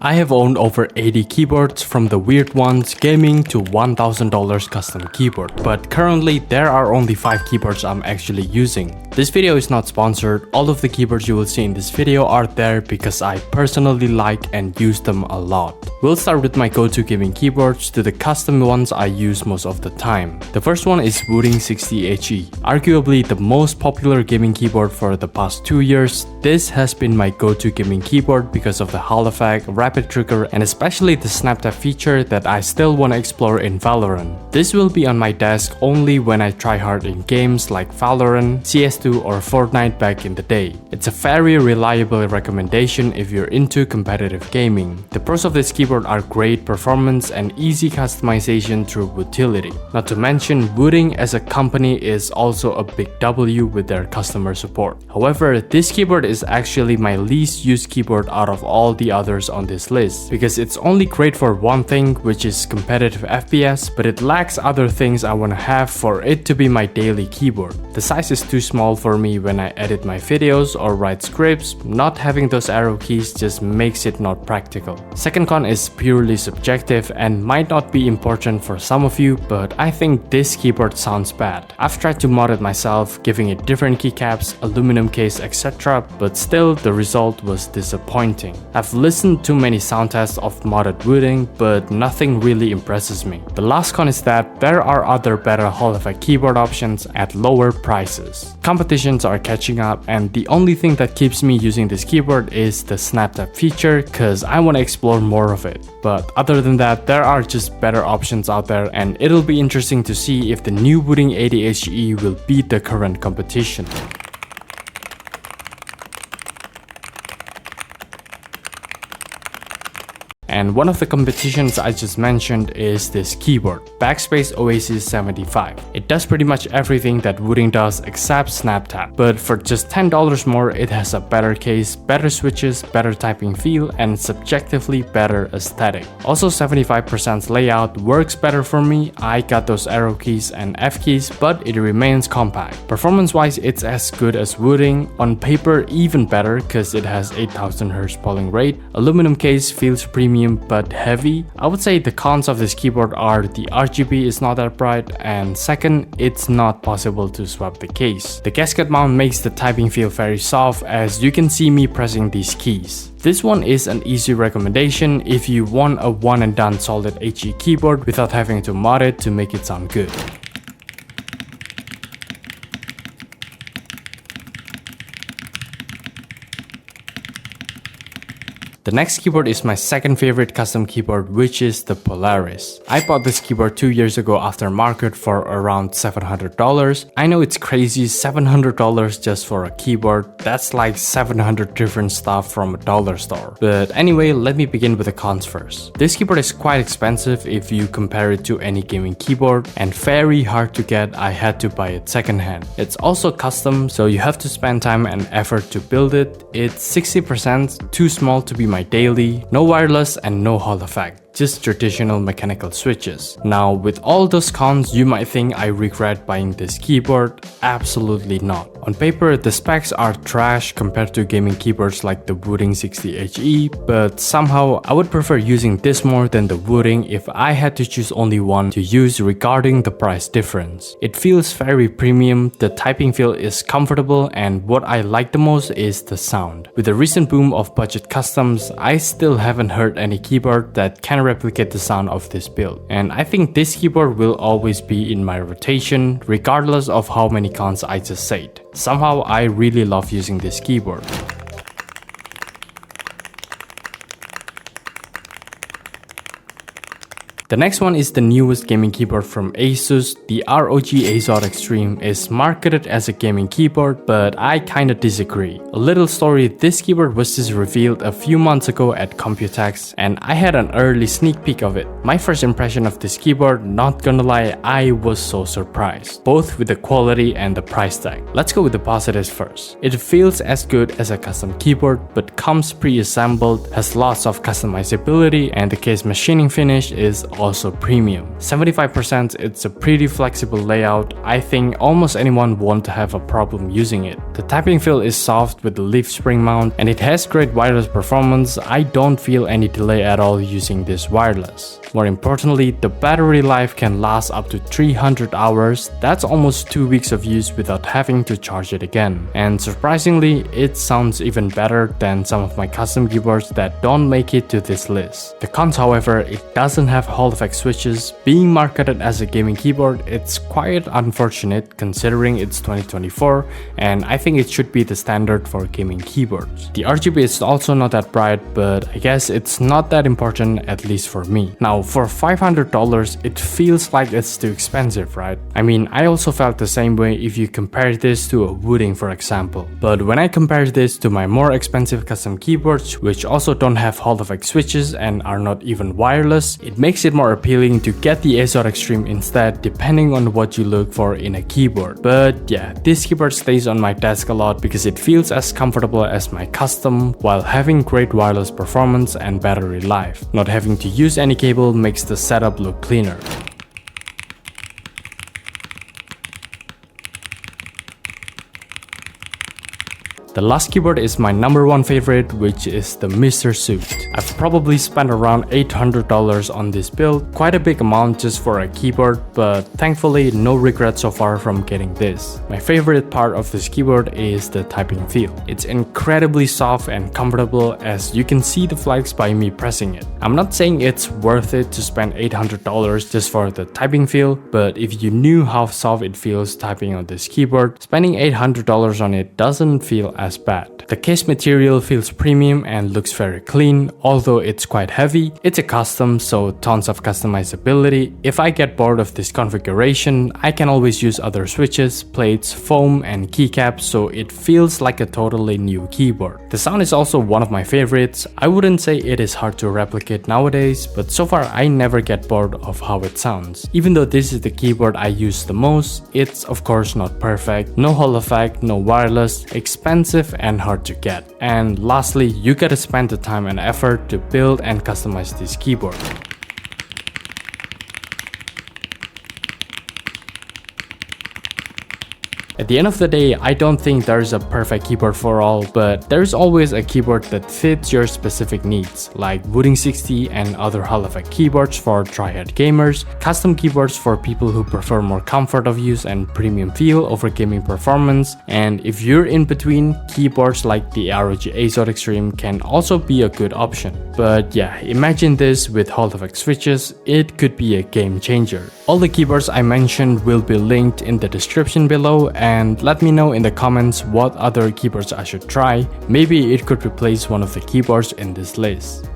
I have owned over 80 keyboards, from the weird ones gaming to $1,000 custom keyboard, but currently there are only 5 keyboards I'm actually using. This video is not sponsored. All of the keyboards you will see in this video are there because I personally like and use them a lot. We'll start with my go-to gaming keyboards to the custom ones I use most of the time. The first one is Wooting60 HE. Arguably the most popular gaming keyboard for the past 2 years, this has been my go-to gaming keyboard because of the Hall effect, rapid trigger, and especially the snap tap feature that I still want to explore in Valorant. This will be on my desk only when I try hard in games like Valorant, CS2 or Fortnite back in the day. It's a very reliable recommendation if you're into competitive gaming. The pros of this keyboard are great performance and easy customization through utility. Not to mention, Wooting as a company is also a big W with their customer support. However, this keyboard is actually my least used keyboard out of all the others on this list because it's only great for one thing, which is competitive FPS, but it lacks other things I want to have for it to be my daily keyboard. The size is too small for me when I edit my videos or write scripts. Not having those arrow keys just makes it not practical. Second con is purely subjective and might not be important for some of you, but I think this keyboard sounds bad. I've tried to mod it myself, giving it different keycaps, aluminum case, etc., but still the result was disappointing. I've listened to many sound tests of modded Wooting, but nothing really impresses me. The last con is that there are other better Hall effect keyboard options at lower prices. Competitions are catching up, and the only thing that keeps me using this keyboard is the snap tap feature cause I want to explore more of it. But other than that, there are just better options out there, and it'll be interesting to see if the new Wooting60 HE will beat the current competition. And one of the competitions I just mentioned is this keyboard, Backspace Oasis75. It does pretty much everything that Wooting does except snap tap, but for just $10 more, it has a better case, better switches, better typing feel, and subjectively better aesthetic. Also 75% layout works better for me. I got those arrow keys and F keys, but it remains compact. Performance wise, it's as good as Wooting. On paper, even better cause it has 8000 Hz polling rate. Aluminum case feels premium but heavy. I would say the cons of this keyboard are the RGB is not that bright, and second, it's not possible to swap the case. The gasket mount makes the typing feel very soft, as you can see me pressing these keys. This one is an easy recommendation if you want a one and done solid HE keyboard without having to mod it to make it sound good. The next keyboard is my second favorite custom keyboard, which is the Polaris. I bought this keyboard 2 years ago after market for around $700. I know it's crazy, $700 just for a keyboard. That's like 700 different stuff from a dollar store. But anyway, let me begin with the cons first. This keyboard is quite expensive if you compare it to any gaming keyboard, and very hard to get. I had to buy it secondhand. It's also custom, so you have to spend time and effort to build it. It's 60% too small to be my daily, no wireless and no Hall effect. Just traditional mechanical switches. Now, with all those cons, you might think I regret buying this keyboard. Absolutely not. On paper, the specs are trash compared to gaming keyboards like the Wooting60 HE, but somehow I would prefer using this more than the Wooting if I had to choose only one to use regarding the price difference. It feels very premium, the typing feel is comfortable, and what I like the most is the sound. With the recent boom of budget customs, I still haven't heard any keyboard that can replicate the sound of this build, and I think this keyboard will always be in my rotation regardless of how many cons I just said. Somehow I really love using this keyboard. The next one is the newest gaming keyboard from Asus. The ROG Azoth Extreme is marketed as a gaming keyboard, but I kinda disagree. A little story, this keyboard was just revealed a few months ago at Computex, and I had an early sneak peek of it. My first impression of this keyboard, not gonna lie, I was so surprised, both with the quality and the price tag. Let's go with the positives first. It feels as good as a custom keyboard, but comes pre-assembled, has lots of customizability, and the case machining finish is also premium. 75%, it's a pretty flexible layout. I think almost anyone won't have a problem using it. The typing feel is soft with the leaf spring mount, and it has great wireless performance. I don't feel any delay at all using this wireless. More importantly, the battery life can last up to 300 hours. That's almost 2 weeks of use without having to charge it again. And surprisingly, it sounds even better than some of my custom keyboards that don't make it to this list. The cons, however, it doesn't have Hall effect switches. Being marketed as a gaming keyboard, it's quite unfortunate considering it's 2024, and I think it should be the standard for gaming keyboards. The RGB is also not that bright, but I guess it's not that important, at least for me. Now, for $500, it feels like it's too expensive, right? I mean, I also felt the same way if you compare this to a Wooting, for example. But when I compare this to my more expensive custom keyboards, which also don't have Hall effect switches and are not even wireless, it makes it more appealing to get the Azoth Extreme instead, depending on what you look for in a keyboard. But yeah, this keyboard stays on my desk a lot because it feels as comfortable as my custom while having great wireless performance and battery life. Not having to use any cable makes the setup look cleaner. The last keyboard is my #1 favorite, which is the Mr. Suit. I've probably spent around $800 on this build, quite a big amount just for a keyboard, but thankfully no regrets so far from getting this. My favorite part of this keyboard is the typing feel. It's incredibly soft and comfortable, as you can see the flags by me pressing it. I'm not saying it's worth it to spend $800 just for the typing feel, but if you knew how soft it feels typing on this keyboard, spending $800 on it doesn't feel as bad. The case material feels premium and looks very clean, although it's quite heavy. It's a custom, so tons of customizability. If I get bored of this configuration, I can always use other switches, plates, foam, and keycaps, so it feels like a totally new keyboard. The sound is also one of my favorites. I wouldn't say it is hard to replicate nowadays, but so far I never get bored of how it sounds. Even though this is the keyboard I use the most, it's of course not perfect. No Hall effect, no wireless, expensive and hard to get. And lastly, you gotta spend the time and effort to build and customize this keyboard. At the end of the day, I don't think there's a perfect keyboard for all, but there's always a keyboard that fits your specific needs, like Wooting60 and other Hall effect keyboards for tryhard gamers, custom keyboards for people who prefer more comfort of use and premium feel over gaming performance, and if you're in between, keyboards like the ROG Azoth Extreme can also be a good option. But yeah, imagine this with Hall effect switches, it could be a game changer. All the keyboards I mentioned will be linked in the description below, and let me know in the comments what other keyboards I should try. Maybe it could replace one of the keyboards in this list.